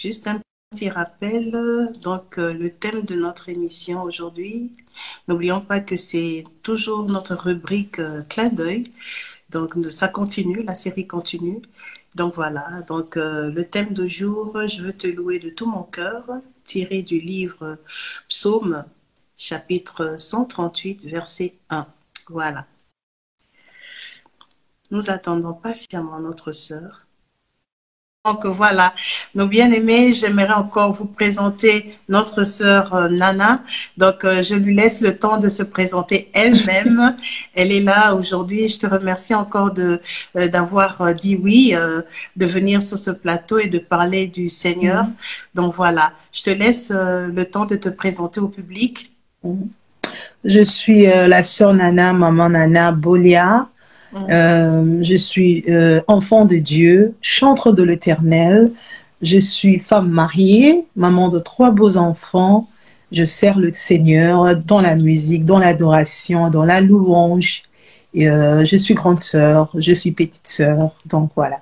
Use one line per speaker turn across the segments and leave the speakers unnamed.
Juste un petit rappel, le thème de notre émission aujourd'hui, n'oublions pas que c'est toujours notre rubrique clin d'œil, ça continue, la série continue. Donc voilà, le thème du jour, je veux te louer de tout mon cœur, tiré du livre Psaume, chapitre 138, verset 1. Voilà. Nous attendons patiemment notre sœur. Donc voilà, nos bien-aimés, j'aimerais encore vous présenter notre sœur Nana. Je lui laisse le temps de se présenter elle-même. Elle est là aujourd'hui. Je te remercie encore d'avoir dit oui, de venir sur ce plateau et de parler du Seigneur. Donc voilà, je te laisse le temps de te présenter au public.
Je suis la sœur Nana, maman Nana Bolia. Je suis enfant de Dieu, chantre de l'Éternel. Je suis femme mariée, maman de 3 beaux enfants. Je sers le Seigneur dans la musique, dans l'adoration, dans la louange. Et, je suis grande sœur, je suis petite sœur. Donc voilà.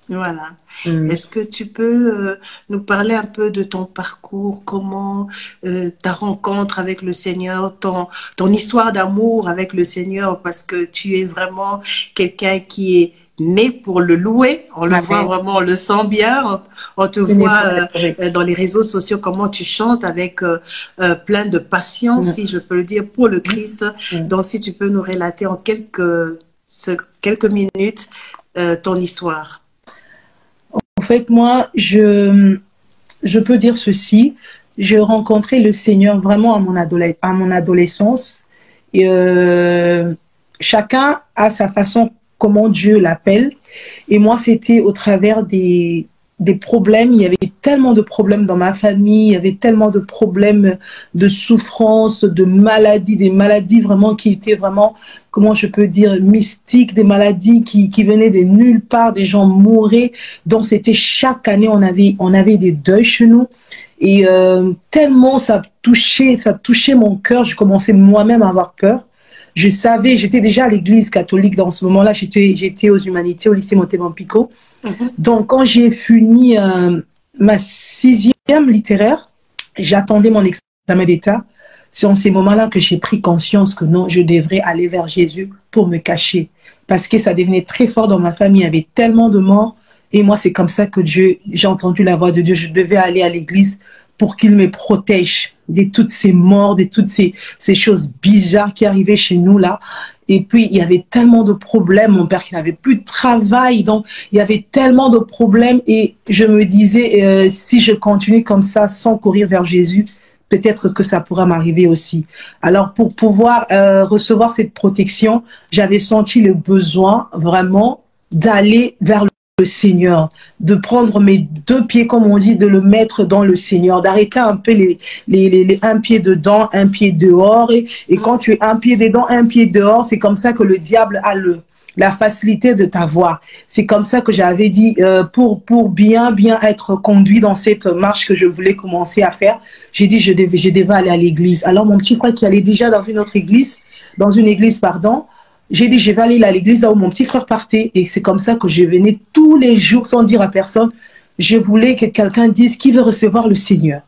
Voilà. Est-ce que tu peux nous parler un peu de ton parcours, comment ta rencontre avec le Seigneur, ton histoire d'amour avec le Seigneur, parce que tu es vraiment quelqu'un qui est né pour le louer, on le voit vraiment, on le sent bien, on te voit dans les réseaux sociaux, comment tu chantes avec plein de passion, si je peux le dire, pour le Christ. Donc si tu peux nous relater en quelques minutes ton histoire.
En fait, moi, je peux dire ceci. J'ai rencontré le Seigneur vraiment à mon adolescence. Et chacun a sa façon, comment Dieu l'appelle. Et moi, c'était au travers des problèmes. Il y avait tellement de problèmes dans ma famille. Il y avait tellement de problèmes de souffrance, de maladies, des maladies vraiment qui étaient vraiment, comment je peux dire, mystiques, des maladies qui venaient de nulle part, des gens mouraient. Donc, c'était chaque année, on avait des deuils chez nous. Et tellement ça touchait mon cœur, je commençais moi-même à avoir peur. Je savais, j'étais déjà à l'église catholique dans ce moment-là, j'étais aux humanités, au lycée Montemampico. Donc, quand j'ai fini ma 6e littéraire, j'attendais mon examen d'État. C'est en ces moments-là que j'ai pris conscience que non, je devrais aller vers Jésus pour me cacher. Parce que ça devenait très fort dans ma famille. Il y avait tellement de morts. Et moi, c'est comme ça que j'ai entendu la voix de Dieu. Je devais aller à l'église pour qu'il me protège de toutes ces morts, de toutes ces choses bizarres qui arrivaient chez nous là. Et puis, il y avait tellement de problèmes. Mon père qui n'avait plus de travail. Donc, il y avait tellement de problèmes. Et je me disais, si je continue comme ça, sans courir vers Jésus, peut-être que ça pourra m'arriver aussi. Alors, pour pouvoir recevoir cette protection, j'avais senti le besoin vraiment d'aller vers le Seigneur, de prendre mes 2 pieds, comme on dit, de le mettre dans le Seigneur, d'arrêter un peu les un pied dedans, un pied dehors. Et quand tu es un pied dedans, un pied dehors, c'est comme ça que le diable a la facilité de t'avoir. C'est comme ça que j'avais dit, pour bien être conduit dans cette marche que je voulais commencer à faire, j'ai dit je devais aller à l'église. Alors mon petit frère qui allait déjà dans une église, j'ai dit je vais aller à l'église là où mon petit frère partait. Et c'est comme ça que je venais tous les jours sans dire à personne. Je voulais que quelqu'un dise qui veut recevoir le Seigneur.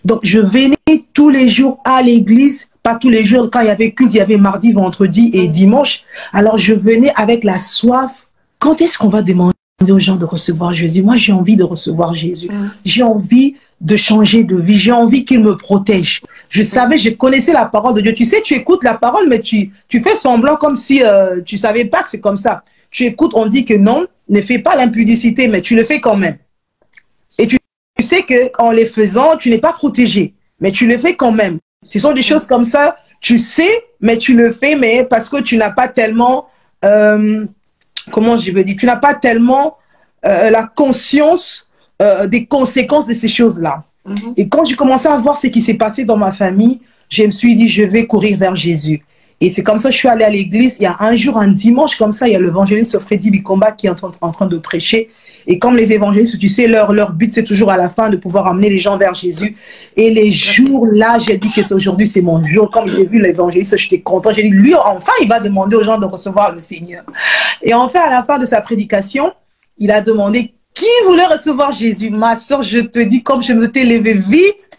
Donc je venais tous les jours à l'église. Pas tous les jours, quand il y avait culte, il y avait mardi, vendredi et dimanche. Alors, je venais avec la soif. Quand est-ce qu'on va demander aux gens de recevoir Jésus? Moi, j'ai envie de recevoir Jésus. J'ai envie de changer de vie. J'ai envie qu'il me protège. Je connaissais la parole de Dieu. Tu sais, tu écoutes la parole, mais tu fais semblant comme si tu savais pas que c'est comme ça. Tu écoutes, on dit que non, ne fais pas l'impudicité, mais tu le fais quand même. Et tu sais qu'en les faisant, tu n'es pas protégé, mais tu le fais quand même. Ce sont des choses comme ça, tu sais, mais tu le fais, mais parce que tu n'as pas tellement, comment je veux dire, tu n'as pas tellement la conscience des conséquences de ces choses-là. Et quand j'ai commencé à voir ce qui s'est passé dans ma famille, je me suis dit, je vais courir vers Jésus. Et c'est comme ça que je suis allée à l'église. Il y a un jour, un dimanche, comme ça, il y a l'évangéliste Freddy Bikomba qui est en train de prêcher. Et comme les évangélistes, tu sais, leur but, c'est toujours à la fin de pouvoir amener les gens vers Jésus. Et les jours-là, j'ai dit que aujourd'hui, c'est mon jour. Comme j'ai vu l'évangéliste, j'étais content. J'ai dit, lui, enfin, il va demander aux gens de recevoir le Seigneur. Et enfin, à la fin de sa prédication, il a demandé qui voulait recevoir Jésus? Ma soeur, je te dis, comme je me t'ai levée vite,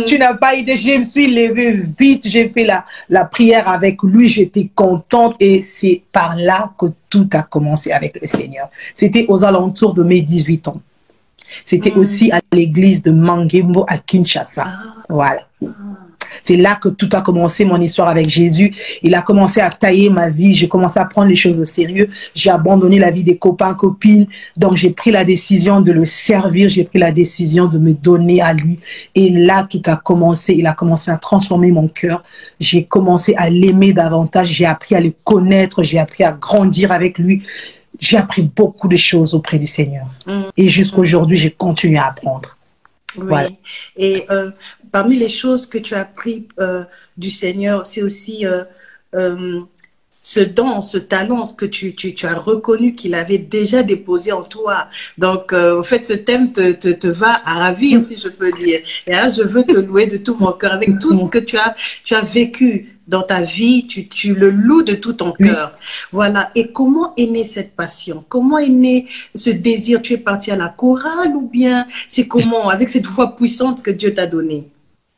tu n'as pas idée, je me suis levée vite, j'ai fait la prière avec lui, j'étais contente et c'est par là que tout a commencé avec le Seigneur. C'était aux alentours de mes 18 ans. C'était aussi à l'église de Mangembo à Kinshasa. Voilà. C'est là que tout a commencé, mon histoire avec Jésus. Il a commencé à tailler ma vie. J'ai commencé à prendre les choses au sérieux. J'ai abandonné la vie des copains, copines. Donc, j'ai pris la décision de le servir. J'ai pris la décision de me donner à lui. Et là, tout a commencé. Il a commencé à transformer mon cœur. J'ai commencé à l'aimer davantage. J'ai appris à le connaître. J'ai appris à grandir avec lui. J'ai appris beaucoup de choses auprès du Seigneur. Et jusqu'à aujourd'hui, j'ai continué à apprendre.
Oui.
Voilà.
Et parmi les choses que tu as appris du Seigneur, c'est aussi ce don, ce talent que tu as reconnu qu'il avait déjà déposé en toi. Donc, en fait, ce thème te va à ravir, si je peux dire. Et là, je veux te louer de tout mon cœur avec tout ce que tu as vécu dans ta vie, tu le loues de tout ton cœur. Voilà. Et comment est née cette passion? Comment est né ce désir? Tu es parti à la chorale ou bien c'est comment, avec cette voix puissante que Dieu t'a donnée?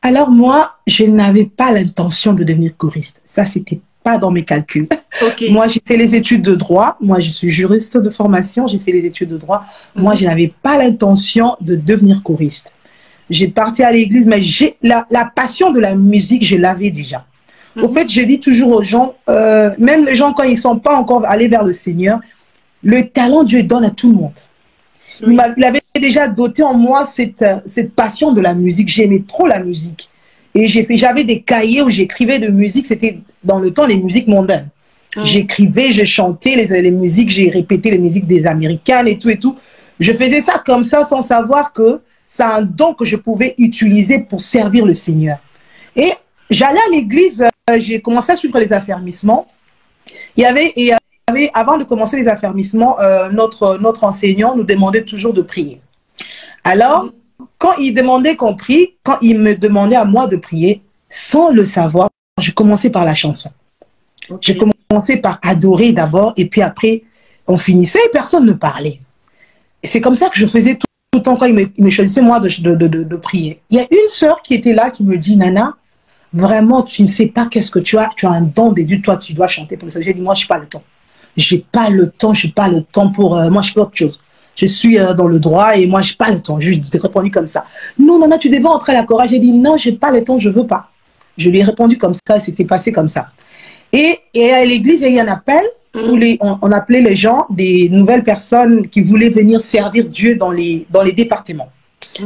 Alors moi, je n'avais pas l'intention de devenir choriste. Ça, c'était pas dans mes calculs.
Okay.
Moi, j'ai fait les études de droit. Moi, je suis juriste de formation. J'ai fait les études de droit. Moi, je n'avais pas l'intention de devenir choriste. J'ai parti à l'église, mais la passion de la musique, je l'avais déjà. Au fait, je dis toujours aux gens, même les gens quand ils ne sont pas encore allés vers le Seigneur, le talent, Dieu donne à tout le monde. Il avait déjà doté en moi cette passion de la musique. J'aimais trop la musique. Et j'avais des cahiers où j'écrivais de musique. C'était dans le temps les musiques mondaines. J'écrivais, je chantais les musiques, j'ai répété les musiques des Américaines et tout et tout. Je faisais ça comme ça sans savoir que c'est un don que je pouvais utiliser pour servir le Seigneur. Et j'allais à l'église, j'ai commencé à suivre les affermissements. Avant de commencer les affermissements, notre enseignant nous demandait toujours de prier. Alors, quand il demandait qu'on prie, quand il me demandait à moi de prier, sans le savoir, je commençais par la chanson. Okay. Je commençais par adorer d'abord, et puis après, on finissait et personne ne parlait. Et c'est comme ça que je faisais tout le temps quand il me choisissait, moi, de prier. Il y a une sœur qui était là, qui me dit, Nana, vraiment, tu ne sais pas qu'est-ce que tu as un don de Dieu, toi, tu dois chanter pour le Seigneur. J'ai dit, moi, je n'ai pas le temps. J'ai pas le temps pour... moi, je fais autre chose. Je suis dans le droit et moi, je n'ai pas le temps. Je lui ai répondu comme ça. Non, Nana, tu devais entrer à la chorale. J'ai dit, non, je n'ai pas le temps, je ne veux pas. Je lui ai répondu comme ça, c'était passé comme ça. Et à l'église, il y a eu un appel où on appelait les gens, des nouvelles personnes qui voulaient venir servir Dieu dans les départements.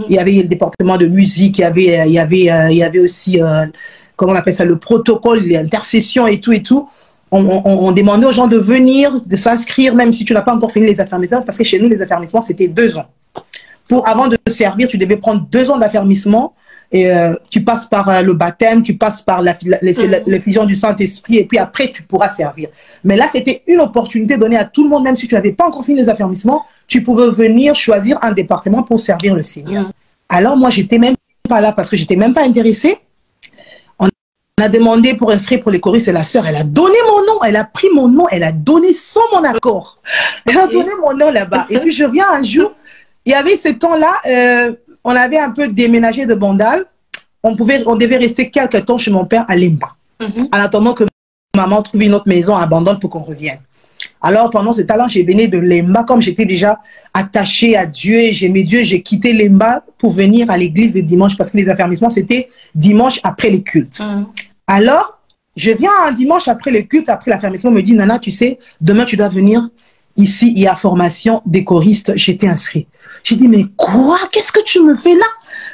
Il y avait le département de musique, il y avait aussi, comment on appelle ça, le protocole, l'intercession et tout et tout. On demandait aux gens de venir, de s'inscrire, même si tu n'as pas encore fini les affermissements, parce que chez nous, les affermissements, c'était 2 ans. Avant de servir, tu devais prendre 2 ans d'affermissement, et tu passes par le baptême, tu passes par l'effusion du Saint-Esprit, et puis après, tu pourras servir. Mais là, c'était une opportunité donnée à tout le monde, même si tu n'avais pas encore fini les affermissements, tu pouvais venir choisir un département pour servir le Seigneur. Alors, moi, j'étais même pas là, parce que j'étais même pas intéressée. On a demandé pour inscrire pour les choristes et la sœur, elle a donné mon nom, elle a pris mon nom, elle a donné sans mon accord. Elle a donné mon nom là-bas. Et puis je viens un jour, il y avait ce temps-là, on avait un peu déménagé de Bandal. On devait rester quelques temps chez mon père à Lemba. En attendant que maman trouve une autre maison à Bandal pour qu'on revienne. Alors pendant ce temps-là, j'ai venu de Lemba, comme j'étais déjà attachée à Dieu et j'aimais Dieu, j'ai quitté Lemba pour venir à l'église de dimanche parce que les affermissements, c'était dimanche après les cultes. Alors, je viens un dimanche après le culte, après l'affermissement, on me dit, Nana, tu sais, demain tu dois venir ici, il y a formation des choristes, j'étais inscrit. J'ai dit, mais quoi? Qu'est-ce que tu me fais là?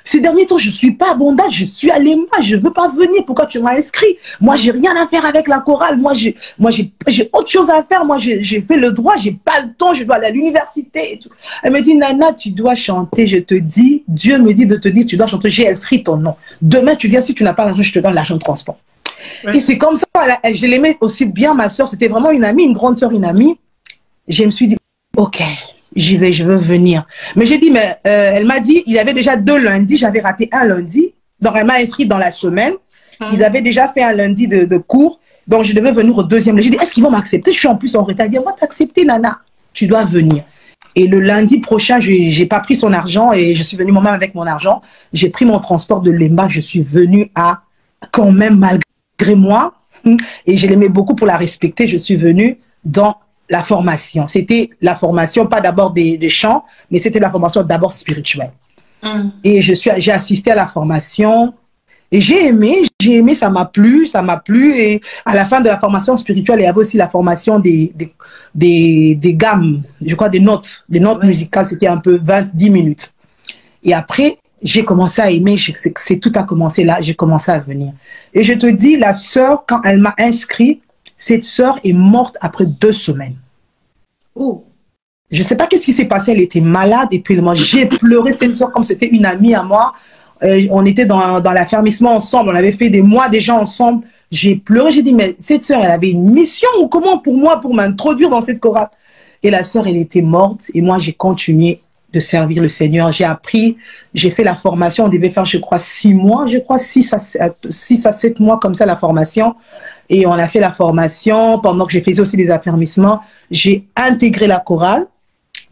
Ces derniers temps, je ne suis pas à Bondage, je suis à Lemba, je ne veux pas venir, pourquoi tu m'as inscrit? Moi, j'ai rien à faire avec la chorale, moi, j'ai autre chose à faire, moi, j'ai fait le droit, j'ai pas le temps, je dois aller à l'université et tout. Elle me dit, Nana, tu dois chanter, je te dis, Dieu me dit de te dire, tu dois chanter, j'ai inscrit ton nom. Demain, tu viens, si tu n'as pas l'argent, je te donne l'argent de transport. Et c'est comme ça, je l'aimais aussi bien, ma soeur, c'était vraiment une amie, une grande soeur, une amie. Je me suis dit, ok, j'y vais, je veux venir. Mais j'ai dit, mais elle m'a dit, il y avait déjà 2 lundis, j'avais raté un lundi, donc elle m'a inscrit dans la semaine. Ils avaient déjà fait un lundi de cours, donc je devais venir au 2e. J'ai dit, est-ce qu'ils vont m'accepter? Je suis en plus en retard. Elle dit, on va t'accepter, Nana, tu dois venir. Et le lundi prochain, je n'ai pas pris son argent et je suis venue moi-même avec mon argent. J'ai pris mon transport de Lemba. Je suis venue à, quand même, malgré moi, et je l'aimais beaucoup pour la respecter, je suis venue dans la formation. C'était la formation, pas d'abord des chants, mais c'était la formation d'abord spirituelle. Et j'ai assisté à la formation et j'ai aimé, ça m'a plu. Et à la fin de la formation spirituelle, il y avait aussi la formation des gammes, je crois des notes musicales, c'était un peu 10 minutes. Et après, j'ai commencé à aimer, tout a commencé là, j'ai commencé à venir. Et je te dis, la sœur, quand elle m'a inscrit, cette sœur est morte après 2 semaines.
Oh.
Je ne sais pas qu'est-ce qui s'est passé, elle était malade et puis moi j'ai pleuré, cette sœur comme c'était une amie à moi. On était dans l'affermissement ensemble, on avait fait des mois déjà ensemble. J'ai pleuré, j'ai dit mais cette sœur elle avait une mission ou comment pour moi pour m'introduire dans cette chorale. Et la sœur elle était morte et moi j'ai continué de servir le Seigneur. J'ai appris, j'ai fait la formation, on devait faire je crois 6 mois, 6 à 7 mois comme ça la formation. Et on a fait la formation pendant que je faisais aussi des affermissements. J'ai intégré la chorale.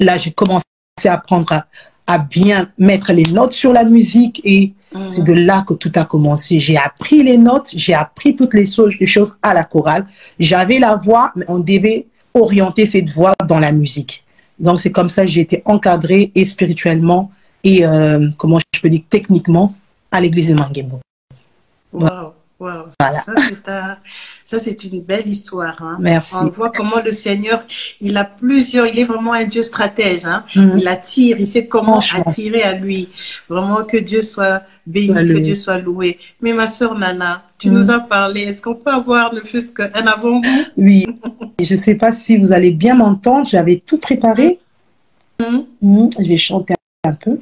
Là, j'ai commencé à apprendre à bien mettre les notes sur la musique et c'est de là que tout a commencé. J'ai appris les notes, j'ai appris toutes les choses à la chorale. J'avais la voix, mais on devait orienter cette voix dans la musique. Donc, c'est comme ça que j'ai été encadrée et spirituellement et, comment je peux dire, techniquement à l'église de Manguembo.
Wow. Wow. Voilà. Ça, c'est une belle histoire. Hein.
Merci.
On voit comment le Seigneur, il est vraiment un Dieu stratège. Hein. Il attire, il sait comment attirer à lui. Vraiment que Dieu soit béni, que Dieu soit loué. Mais ma sœur Nana, tu nous as parlé. Est-ce qu'on peut avoir ne fût-ce qu'un avant-goût?
Oui. Je ne sais pas si vous allez bien m'entendre. J'avais tout préparé. J'ai chanté un peu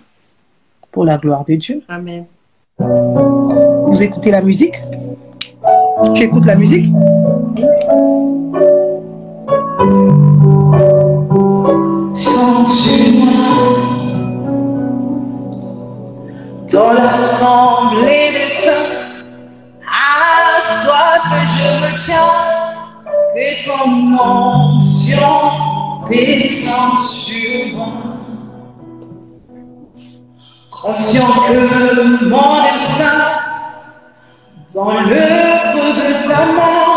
pour la gloire de Dieu.
Amen.
Vous écoutez la musique? Tu écoutes la musique? Sens-tu-moi dans l'assemblée des saints, assoif que je me tiens, que ton onction descend sur moi. Conscient que mon destin dans le creux de ta main,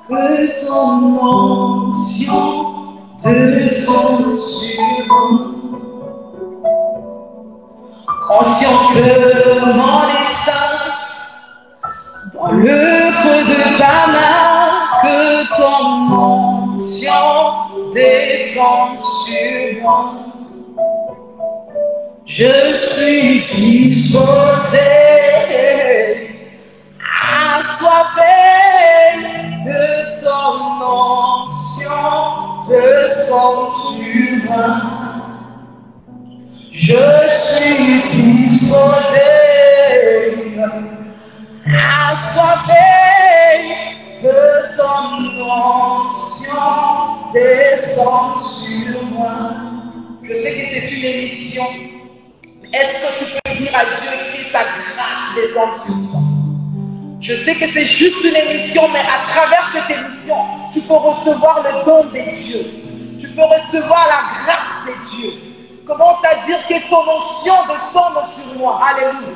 que ton onction descend sur moi. Conscient que mon destin dans le creux de ta main, que ton onction descend sur moi. Je suis disposé à soiffer de ton onction descend sur moi. Je suis disposé à soiffer de ton onction descend sur moi. Je sais que c'est une émission. Est-ce que tu peux dire à Dieu que sa grâce descende sur toi? Je sais que c'est juste une émission, mais à travers cette émission, tu peux recevoir le don de Dieu. Tu peux recevoir la grâce de Dieu. Commence à dire que ton onction descende sur moi. Alléluia.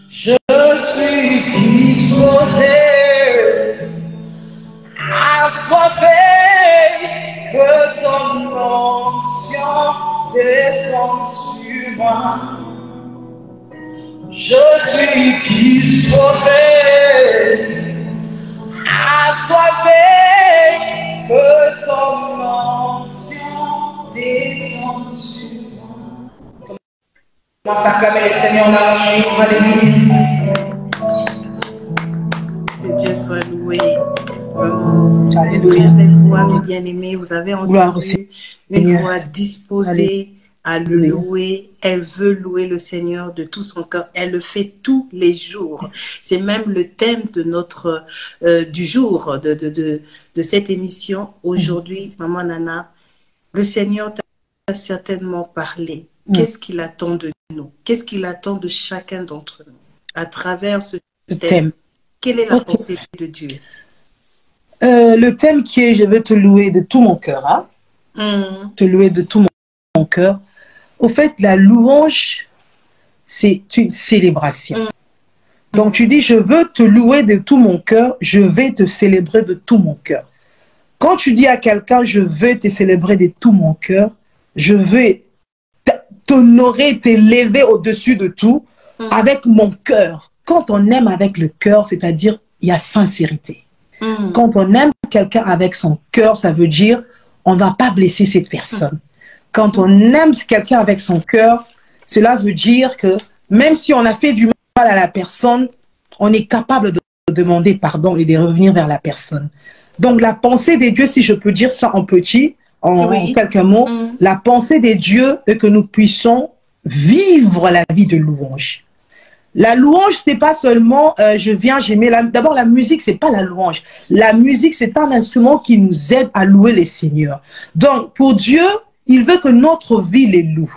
Je suis disposé à soiffer que ton onction descende sur moi. Je suis disposé à soiffer que ton onction descende sur moi. Commence à acclamer le Seigneur dans la jour. Alléluia.
Que Dieu soit loué. Vraiment, une très belle voix, mes bien-aimés. Vous avez entendu une voix disposée à le louer. Elle veut louer le Seigneur de tout son cœur. Elle le fait tous les jours. C'est même le thème de notre du jour de cette émission. Aujourd'hui, Maman Nana, le Seigneur t'a certainement parlé. Qu'est-ce qu'il attend de nous? Qu'est-ce qu'il attend de chacun d'entre nous à travers ce thème? Quelle est la pensée de Dieu?
Le thème qui est « Je veux te louer de tout mon cœur hein? Te louer de tout mon cœur. Au fait, la louange, c'est une célébration. Donc tu dis « Je veux te louer de tout mon cœur, je vais te célébrer de tout mon cœur. » Quand tu dis à quelqu'un « Je veux te célébrer de tout mon cœur, je veux t'honorer, t'élever au-dessus de tout avec mon cœur. » Quand on aime avec le cœur, c'est-à-dire il y a sincérité. Quand on aime quelqu'un avec son cœur, ça veut dire on ne va pas blesser cette personne. Quand on aime quelqu'un avec son cœur, cela veut dire que même si on a fait du mal à la personne, on est capable de demander pardon et de revenir vers la personne. Donc la pensée des dieux, si je peux dire ça en petit, en quelques mots, la pensée des dieux est que nous puissions vivre la vie de louange. La louange, c'est pas seulement je viens, j'aimais d'abord la musique, c'est pas la louange. La musique, c'est un instrument qui nous aide à louer les seigneurs. Donc pour Dieu, il veut que notre vie les loue.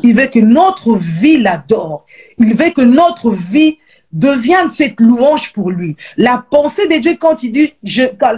Il veut que notre vie l'adore. Il veut que notre vie devienne cette louange pour lui. La pensée de Dieu quand il dit,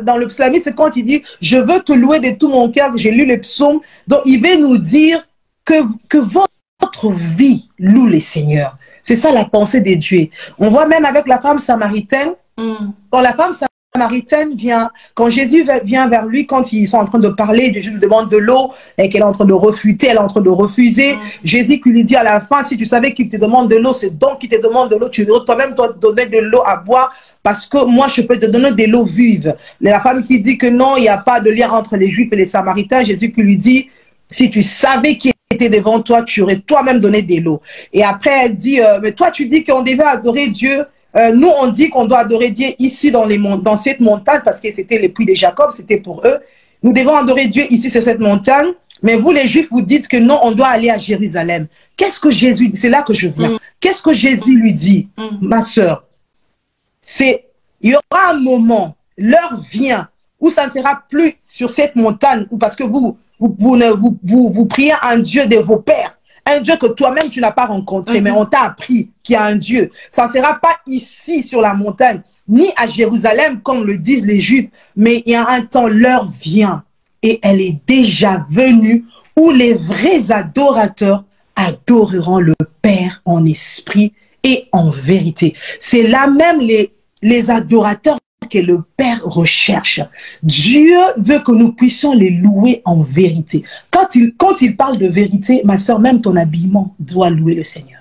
dans le psalmiste, c'est quand il dit je veux te louer de tout mon cœur, j'ai lu les psaumes. Donc il veut nous dire que votre vie loue les seigneurs. C'est ça la pensée des dieux. On voit même avec la femme samaritaine, quand la femme samaritaine vient, quand Jésus vient vers lui, quand ils sont en train de parler, Jésus lui demande de l'eau et qu'elle est en train de refuter, elle est en train de refuser. Jésus qui lui dit à la fin, si tu savais qu'il te demande de l'eau, c'est donc qu'il te demande de l'eau, tu veux toi-même te donner de l'eau à boire parce que moi je peux te donner de l'eau vive. La femme qui dit que non, il n'y a pas de lien entre les Juifs et les Samaritains, Jésus qui lui dit, si tu savais qui était devant toi, tu aurais toi-même donné de l'eau. Et après, elle dit, mais toi, tu dis qu'on devait adorer Dieu. Nous, on dit qu'on doit adorer Dieu ici dans cette montagne, parce que c'était les puits de Jacob, c'était pour eux. Nous devons adorer Dieu ici sur cette montagne. Mais vous, les Juifs, vous dites que non, on doit aller à Jérusalem. Qu'est-ce que Jésus dit? C'est là que je viens. Qu'est-ce que Jésus lui dit, ma sœur? Il y aura un moment, l'heure vient, où ça ne sera plus sur cette montagne, parce que vous priez un Dieu de vos pères, un Dieu que toi-même tu n'as pas rencontré, mais on t'a appris qu'il y a un Dieu. Ça ne sera pas ici sur la montagne, ni à Jérusalem comme le disent les Juifs, mais il y a un temps, l'heure vient, et elle est déjà venue, où les vrais adorateurs adoreront le Père en esprit et en vérité. C'est là même les adorateurs que le Père recherche. Dieu veut que nous puissions les louer en vérité. Quand il parle de vérité, ma soeur, même ton habillement doit louer le Seigneur.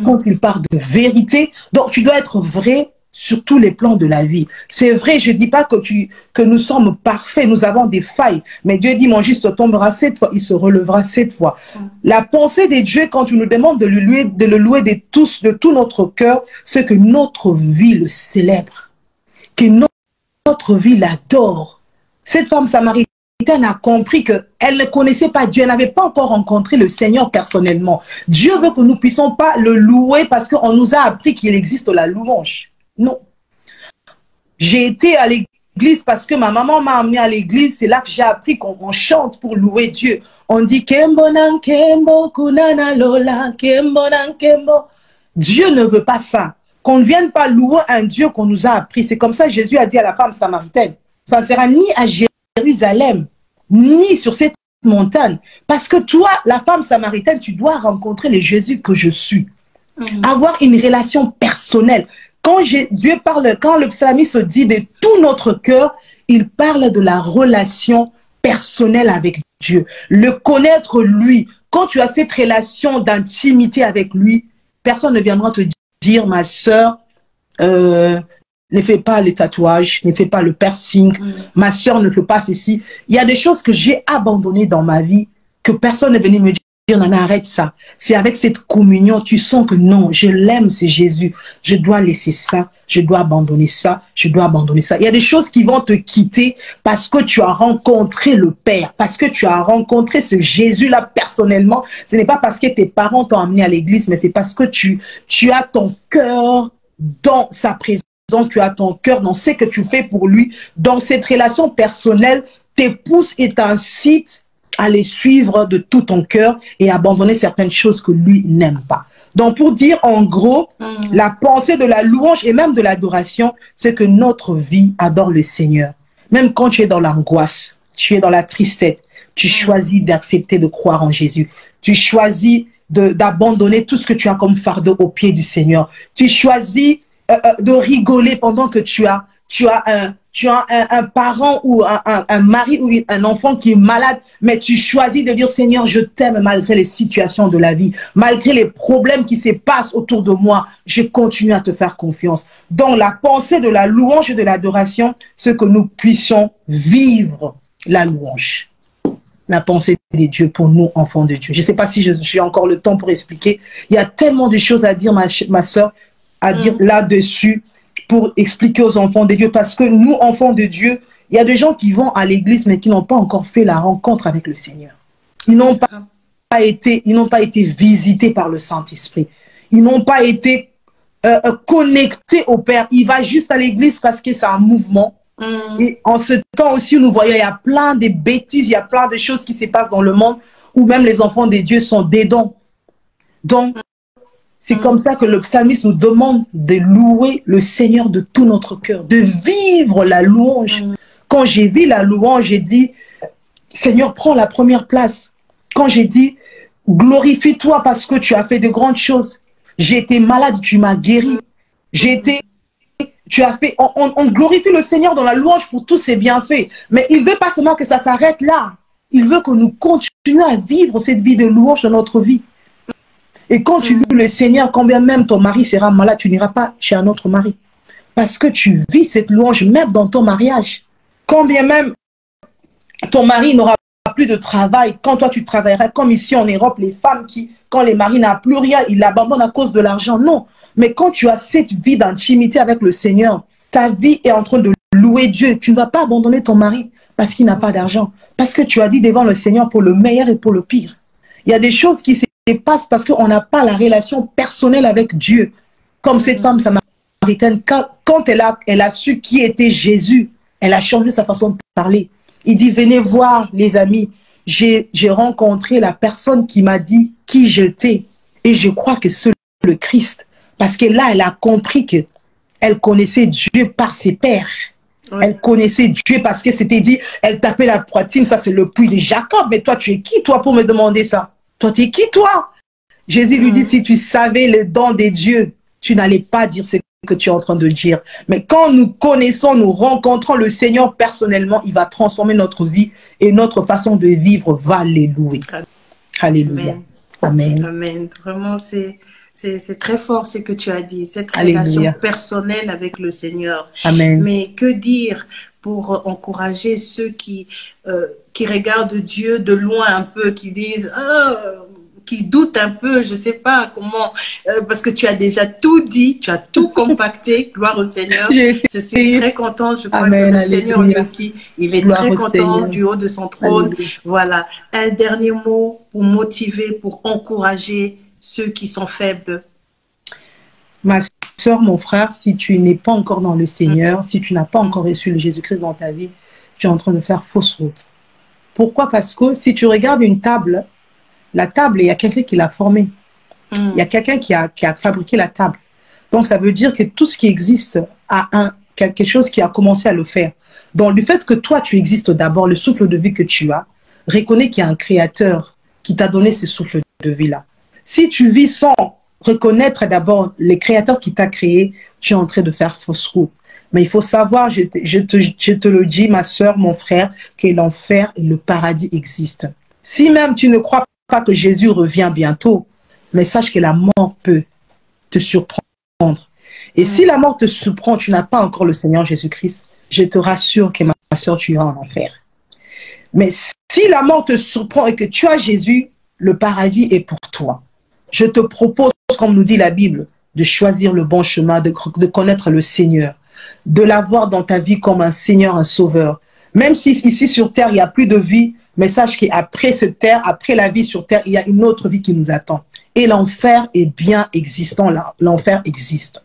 Quand il parle de vérité, donc tu dois être vrai sur tous les plans de la vie. C'est vrai, je ne dis pas que nous sommes parfaits, nous avons des failles, mais Dieu dit, mon juste tombera 7 fois, il se relèvera 7 fois. La pensée de Dieu, quand tu nous demandes de le louer de tout notre cœur, c'est que notre vie le célèbre, que notre vie l'adore. Cette femme samaritaine a compris qu'elle ne connaissait pas Dieu, elle n'avait pas encore rencontré le Seigneur personnellement. Dieu veut que nous ne puissions pas le louer parce qu'on nous a appris qu'il existe la louange. Non. J'ai été à l'église parce que ma maman m'a amené à l'église. C'est là que j'ai appris qu'on chante pour louer Dieu. On dit Kembo nan Kembo, Kunana Lola, Kembo nan Kembo. Dieu ne veut pas ça. Qu'on ne vienne pas louer un Dieu qu'on nous a appris. C'est comme ça que Jésus a dit à la femme samaritaine. Ça ne sera ni à Jérusalem, ni sur cette montagne. Parce que toi, la femme samaritaine, tu dois rencontrer le Jésus que je suis. Avoir une relation personnelle. Quand Dieu parle, quand le psalmiste dit de tout notre cœur, il parle de la relation personnelle avec Dieu. Le connaître lui. Quand tu as cette relation d'intimité avec lui, personne ne viendra te dire, ma soeur, ne fais pas les tatouages, ne fais pas le piercing, ma soeur ne fait pas ceci. Il y a des choses que j'ai abandonnées dans ma vie, que personne n'est venu me dire, non, arrête ça. C'est avec cette communion, tu sens que non, je l'aime, c'est Jésus. Je dois laisser ça, je dois abandonner ça, je dois abandonner ça. Il y a des choses qui vont te quitter parce que tu as rencontré le Père, parce que tu as rencontré ce Jésus-là personnellement. Ce n'est pas parce que tes parents t'ont amené à l'église, mais c'est parce que tu as ton cœur dans sa présence, tu as ton cœur dans ce que tu fais pour lui. Dans cette relation personnelle, tes pouces et t'incitent à les suivre de tout ton cœur et abandonner certaines choses que lui n'aime pas. Donc pour dire en gros, la pensée de la louange et même de l'adoration, c'est que notre vie adore le Seigneur. Même quand tu es dans l'angoisse, tu es dans la tristesse, tu choisis d'accepter de croire en Jésus. Tu choisis d'abandonner tout ce que tu as comme fardeau au pied du Seigneur. Tu choisis de rigoler pendant que tu as un parent ou un mari ou un enfant qui est malade, mais tu choisis de dire, Seigneur, je t'aime malgré les situations de la vie, malgré les problèmes qui se passent autour de moi, je continue à te faire confiance. Donc la pensée de la louange et de l'adoration, c'est que nous puissions vivre la louange. La pensée de Dieu pour nous, enfants de Dieu. Je ne sais pas si j'ai encore le temps pour expliquer. Il y a tellement de choses à dire, ma soeur, à dire là-dessus pour expliquer aux enfants de Dieu. Parce que nous, enfants de Dieu, il y a des gens qui vont à l'église mais qui n'ont pas encore fait la rencontre avec le Seigneur. Ils n'ont pas été visités par le Saint-Esprit. Ils n'ont pas été connectés au Père. Il va juste à l'église parce que c'est un mouvement. Et en ce temps aussi, nous voyons, il y a plein de bêtises, il y a plein de choses qui se passent dans le monde où même les enfants de Dieu sont dedans. Donc, c'est comme ça que le psalmiste nous demande de louer le Seigneur de tout notre cœur, de vivre la louange. Quand j'ai vu la louange, j'ai dit, Seigneur, prends la première place. Quand j'ai dit, glorifie-toi parce que tu as fait de grandes choses. J'ai été malade, tu m'as guéri. On glorifie le Seigneur dans la louange pour tous ses bienfaits. Mais il veut pas seulement que ça s'arrête là. Il veut que nous continuions à vivre cette vie de louange dans notre vie. Et quand tu loues le Seigneur, quand bien même ton mari sera malade, tu n'iras pas chez un autre mari. Parce que tu vis cette louange même dans ton mariage. Quand bien même ton mari n'aura plus de travail, quand toi tu travailleras, comme ici en Europe, les femmes qui, quand les maris n'ont plus rien, ils l'abandonnent à cause de l'argent. Non. Mais quand tu as cette vie d'intimité avec le Seigneur, ta vie est en train de louer Dieu. Tu ne vas pas abandonner ton mari parce qu'il n'a pas d'argent. Parce que tu as dit devant le Seigneur pour le meilleur et pour le pire. Il y a des choses qui se passent parce qu'on n'a pas la relation personnelle avec Dieu. Comme cette femme samaritaine, quand elle a su qui était Jésus, elle a changé sa façon de parler. Il dit, venez voir les amis, j'ai rencontré la personne qui m'a dit qui j'étais. Et je crois que c'est le Christ. Parce que là, elle a compris qu'elle connaissait Dieu par ses pères. Oui. Elle connaissait Dieu parce que c'était dit, elle tapait la poitrine, ça c'est le puits de Jacob. Mais toi, tu es qui, toi, pour me demander ça? Toi, tu es qui, toi? Jésus lui dit, si tu savais le don de Dieu, tu n'allais pas dire ce que tu es en train de dire. Mais quand nous connaissons, nous rencontrons le Seigneur personnellement, il va transformer notre vie et notre façon de vivre va les louer. Alléluia.
Amen. Amen. Vraiment, c'est très fort ce que tu as dit, cette relation personnelle avec le Seigneur.
Amen.
Mais que dire pour encourager ceux qui regardent Dieu de loin un peu, qui disent qui doutent un peu, je ne sais pas comment, parce que tu as déjà tout dit, tu as tout compacté, gloire au Seigneur. Je suis très contente, je crois que le Seigneur lui aussi, il est très content du haut de son trône. Alléluia. Voilà, un dernier mot pour motiver, pour encourager ceux qui sont faibles.
Ma soeur, mon frère, si tu n'es pas encore dans le Seigneur, si tu n'as pas encore reçu le Jésus-Christ dans ta vie, tu es en train de faire fausse route. Pourquoi? Parce que si tu regardes une table, la table, il y a quelqu'un qui l'a formée. Il y a quelqu'un qui a fabriqué la table. Donc, ça veut dire que tout ce qui existe a quelque chose qui a commencé à le faire. Donc, le fait que toi, tu existes d'abord, le souffle de vie que tu as, reconnais qu'il y a un créateur qui t'a donné ce souffle de vie-là. Si tu vis sans reconnaître d'abord les créateurs qui t'a créé, tu es en train de faire fausse route. Mais il faut savoir, je te le dis, ma soeur, mon frère, que l'enfer et le paradis existent. Si même tu ne crois pas que Jésus revient bientôt, mais sache que la mort peut te surprendre. Et si la mort te surprend, tu n'as pas encore le Seigneur Jésus-Christ, je te rassure que ma soeur, tu iras en enfer. Mais si la mort te surprend et que tu as Jésus, le paradis est pour toi. Je te propose, comme nous dit la Bible, de choisir le bon chemin, de connaître le Seigneur, de l'avoir dans ta vie comme un Seigneur, un Sauveur. Même si ici sur terre, il n'y a plus de vie, mais sache qu'après cette terre, après la vie sur terre, il y a une autre vie qui nous attend. Et l'enfer est bien existant, l'enfer existe.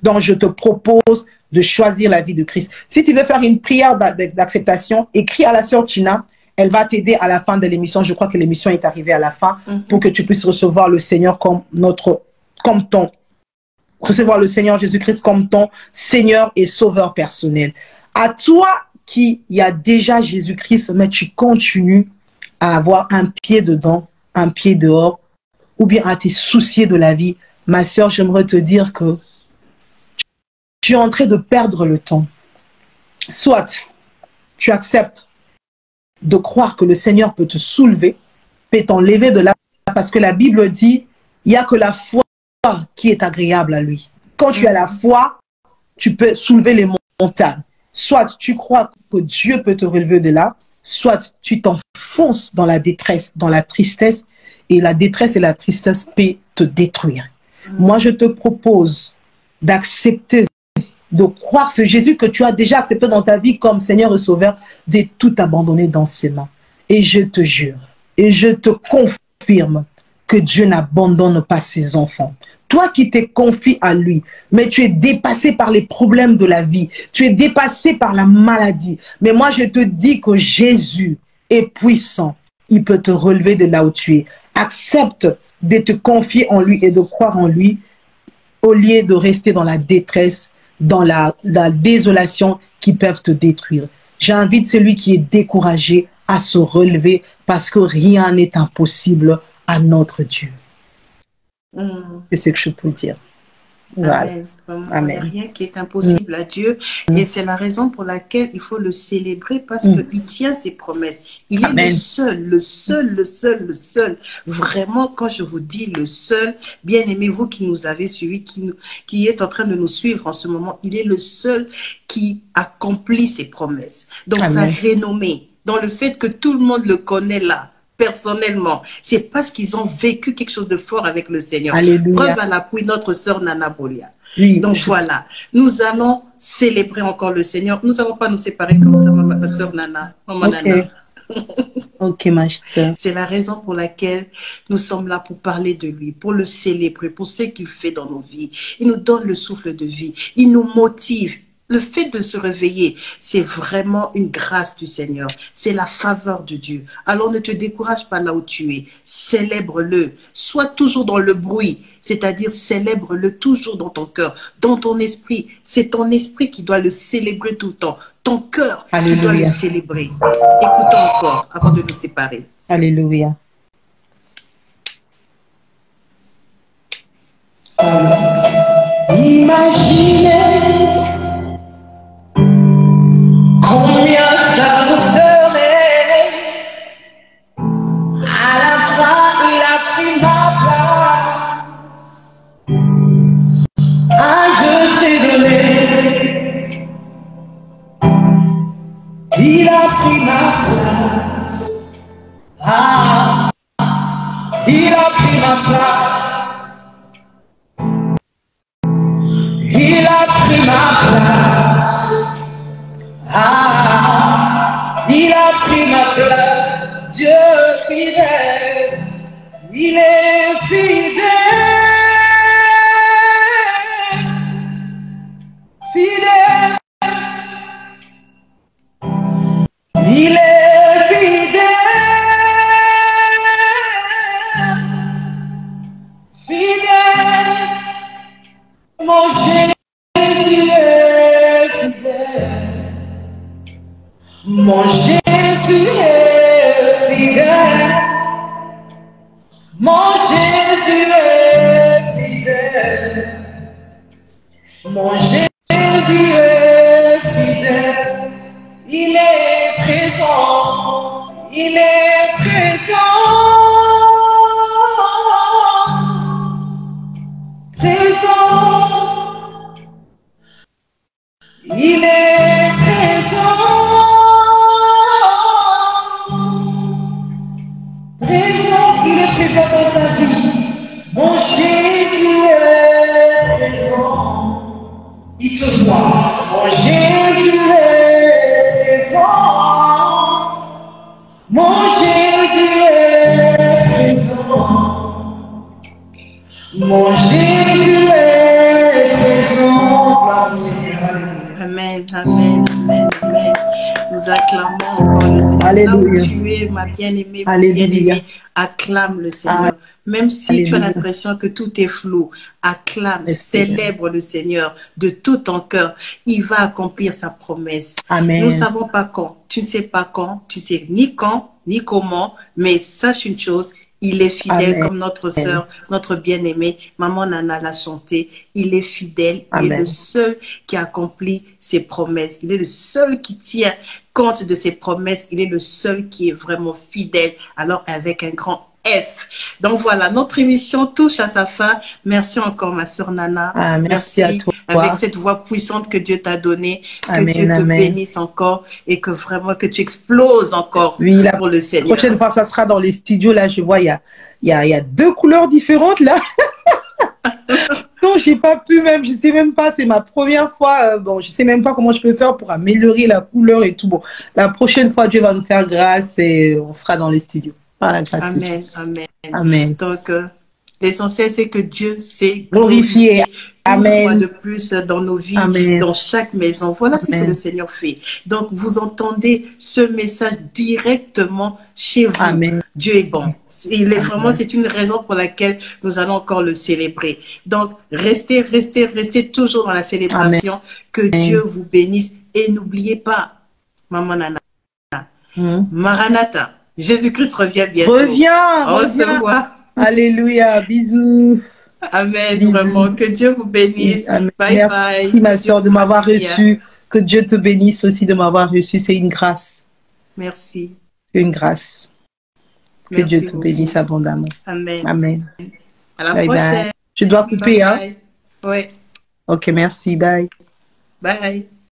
Donc je te propose de choisir la vie de Christ. Si tu veux faire une prière d'acceptation, écris à la sœur Tina. Elle va t'aider à la fin de l'émission. Je crois que l'émission est arrivée à la fin pour que tu puisses recevoir le Seigneur recevoir le Seigneur Jésus-Christ comme ton Seigneur et Sauveur personnel. À toi qui y a déjà Jésus-Christ, mais tu continues à avoir un pied dedans, un pied dehors, ou bien à te soucier de la vie, ma sœur, j'aimerais te dire que tu es en train de perdre le temps. Soit tu acceptes de croire que le Seigneur peut te soulever, peut t'enlever de là, parce que la Bible dit, il n'y a que la foi qui est agréable à lui. Quand tu as la foi, tu peux soulever les montagnes. Soit tu crois que Dieu peut te relever de là, soit tu t'enfonces dans la détresse, dans la tristesse, et la détresse et la tristesse peuvent te détruire. Moi, je te propose d'accepter, de croire ce Jésus que tu as déjà accepté dans ta vie comme Seigneur et Sauveur, de tout abandonner dans ses mains. Et je te jure, et je te confirme que Dieu n'abandonne pas ses enfants. Toi qui te confies à lui, mais tu es dépassé par les problèmes de la vie, tu es dépassé par la maladie. Mais moi, je te dis que Jésus est puissant. Il peut te relever de là où tu es. Accepte de te confier en lui et de croire en lui au lieu de rester dans la détresse, dans la désolation qui peuvent te détruire. J'invite celui qui est découragé à se relever parce que rien n'est impossible à notre Dieu. C'est ce que je peux dire. Voilà.
Amen. Il n'y a rien qui est impossible à Dieu. Et c'est la raison pour laquelle il faut le célébrer parce qu'il tient ses promesses. Il est le seul, le seul, le seul, le seul. Vraiment, quand je vous dis le seul, bien aimé, vous qui nous avez suivis, qui est en train de nous suivre en ce moment, il est le seul qui accomplit ses promesses. Dans sa renommée, dans le fait que tout le monde le connaît là. Personnellement, c'est parce qu'ils ont vécu quelque chose de fort avec le Seigneur.
Alléluia.
Preuve à l'appui, notre sœur Nana Bolia.
Oui,
donc voilà, nous allons célébrer encore le Seigneur. Nous n'allons pas nous séparer comme ça, ma sœur Nana. Nana.
Ok, ma sœur.
C'est la raison pour laquelle nous sommes là pour parler de lui, pour le célébrer, pour ce qu'il fait dans nos vies. Il nous donne le souffle de vie, il nous motive. Le fait de se réveiller, c'est vraiment une grâce du Seigneur. C'est la faveur de Dieu. Alors ne te décourage pas là où tu es. Célèbre-le. Sois toujours dans le bruit. C'est-à-dire célèbre-le toujours dans ton cœur, dans ton esprit. C'est ton esprit qui doit le célébrer tout le temps. Ton cœur qui doit le célébrer. Écoutons encore avant de nous séparer.
Alléluia. Imaginez combien ça coûterait à la fin il a pris ma place. Ah, je sais donner. Il a pris ma place. Ah, il a pris ma place. Il a pris ma place. Ah, il a pris ma place, Dieu fidèle, il est fidèle, fidèle, il est fidèle, fidèle, mon Jésus est fidèle. Mon Jésus est fidèle. Mon Jésus est fidèle. Mon Jésus est fidèle. Il est présent. Il est présent. Présent. Il est présent. Il est présent dans ta vie. Mon Jésus est présent. Il te voit. Mon Jésus est présent. Mon Jésus est présent. Mon Jésus est présent.
Amen, amen, amen, amen. Nous acclamons encore le Seigneur. Là où
Alléluia.
tu es, ma bien-aimée, mon
Alléluia.
bien-aimé, acclame le Seigneur. Même si tu as
Alléluia.
l'impression que tout est flou, acclame,
Merci,
célèbre le Seigneur de tout ton cœur. Il va accomplir sa promesse.
Amen.
Nous ne savons pas quand. Tu ne sais pas quand. Tu sais ni quand, ni comment. Mais sache une chose, il est fidèle.
Amen.
Comme notre sœur, notre bien-aimée, Maman Nana l'a chanté. Il est fidèle. Il
Amen.
est le seul qui accomplit ses promesses. Il est le seul qui tient compte de ses promesses. Il est le seul qui est vraiment fidèle. Alors avec un grand F. Donc voilà, notre émission touche à sa fin. Merci encore, ma sœur Nana.
Ah, merci à toi.
Avec cette voix puissante que Dieu t'a donnée. Que
Amen,
Dieu te
amen.
bénisse encore et que vraiment que tu exploses encore
Oui, la
pour le Seigneur.
prochaine fois, ça sera dans les studios. Là, je vois, il y a deux couleurs différentes là. Non, j'ai pas pu même, je sais même pas, c'est ma première fois. Bon, je sais même pas comment je peux faire pour améliorer la couleur et tout. Bon, la prochaine fois, Dieu va nous faire grâce et on sera dans les studios. Par la grâce de Dieu.
Amen, amen.
Amen.
Donc, l'essentiel, c'est que Dieu s'est
Glorifié.
une fois
Amen.
de plus dans nos vies,
Amen.
dans chaque maison. Voilà ce que
Amen.
le Seigneur fait. Donc, vous entendez ce message directement chez vous.
Amen.
Dieu est bon. Il est
Amen.
vraiment, c'est une raison pour laquelle nous allons encore le célébrer. Donc, restez toujours dans la célébration.
Amen.
Que Dieu vous bénisse. Et n'oubliez pas, Maman Nana, Maranatha, Jésus-Christ revient bientôt. On se voit.
Alléluia. Bisous.
Amen.
Bisous.
Vraiment. Que Dieu vous bénisse.
Amen.
Bye
Merci,
bye.
Merci, ma soeur, de m'avoir
bien.
reçu. Que Dieu te bénisse aussi de m'avoir reçu. C'est une grâce.
Merci.
C'est une grâce. Que
Merci
Dieu te
beaucoup.
bénisse abondamment.
Amen.
Amen.
À la
Bye
prochaine.
bye. Je dois couper,
Bye
hein?
bye. Oui.
Ok, merci. Bye.
Bye.